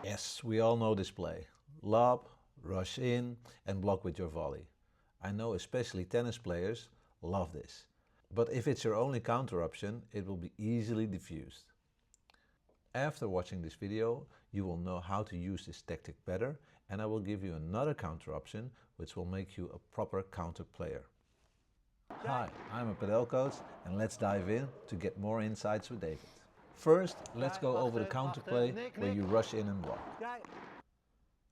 Yes, we all know this play. Lob, rush in and block with your volley. I know especially tennis players love this. But if it's your only counter option, it will be easily diffused. After watching this video, you will know how to use this tactic better, and I will give you another counter option which will make you a proper counter player. Hi, I'm a padel coach and let's dive in to get more insights with David. First, let's go over the counterplay where you rush in and block.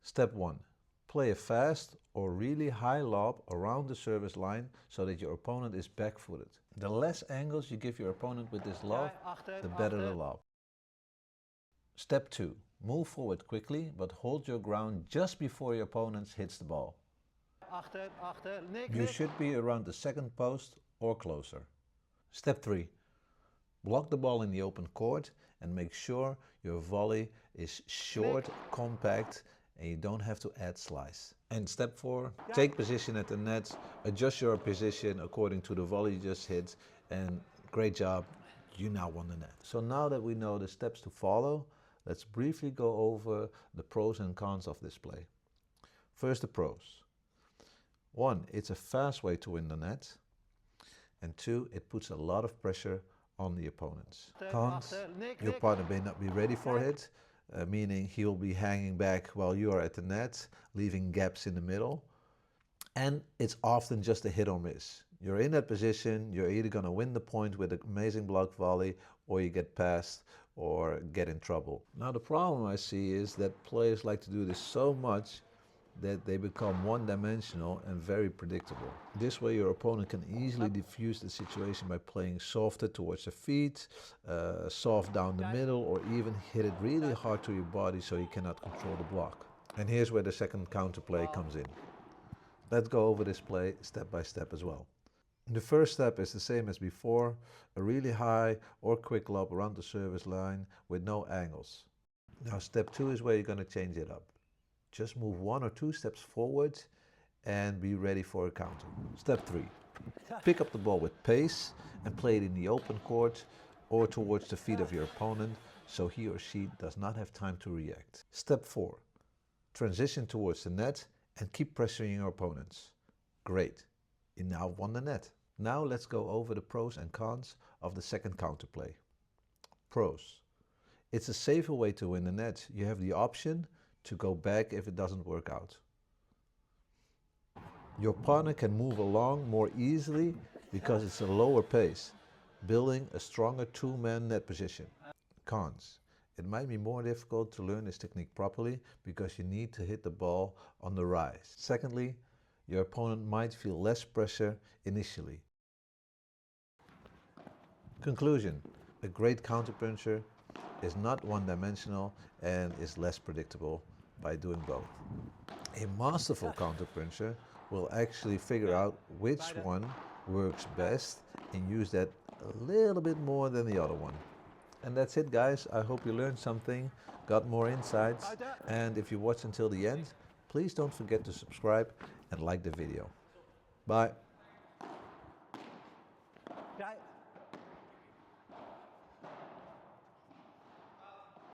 Step 1. Play a fast or really high lob around the service line so that your opponent is back-footed. The less angles you give your opponent with this lob, the better the lob. Step 2. Move forward quickly but hold your ground just before your opponent hits the ball. You should be around the second post or closer. Step 3. Block the ball in the open court and make sure your volley is short, compact, and you don't have to add slice. And step 4, take position at the net, adjust your position according to the volley you just hit, and great job, you now won the net. So now that we know the steps to follow, let's briefly go over the pros and cons of this play. First, the pros. 1, it's a fast way to win the net. And 2, it puts a lot of pressure on the opponents. Cons, your partner may not be ready for it, meaning he will be hanging back while you are at the net, leaving gaps in the middle. And it's often just a hit or miss. You're in that position, you're either going to win the point with an amazing block volley, or you get passed or get in trouble. Now the problem I see is that players like to do this so much that they become one-dimensional and very predictable. This way your opponent can easily diffuse the situation by playing softer towards the feet, soft down the middle, or even hit it really hard to your body so you cannot control the block. And here's where the second counterplay comes in. Let's go over this play step by step as well. The first step is the same as before, a really high or quick lob around the service line with no angles. Now step 2 is where you're going to change it up. Just move 1 or 2 steps forward and be ready for a counter. Step 3. Pick up the ball with pace and play it in the open court or towards the feet of your opponent so he or she does not have time to react. Step 4. Transition towards the net and keep pressuring your opponents. Great. You now won the net. Now let's go over the pros and cons of the second counterplay. Pros. It's a safer way to win the net. You have the option to go back if it doesn't work out. Your partner can move along more easily because it's a lower pace, building a stronger two-man net position. Cons. It might be more difficult to learn this technique properly because you need to hit the ball on the rise. Secondly, your opponent might feel less pressure initially. Conclusion. A great counterpuncher is not one-dimensional and is less predictable by doing both. A masterful counterpuncher will actually figure out which one works best and use that a little bit more than the other one. And that's it, guys. I hope you learned something, got more insights, and if you watched until the end, please don't forget to subscribe and like the video. Bye.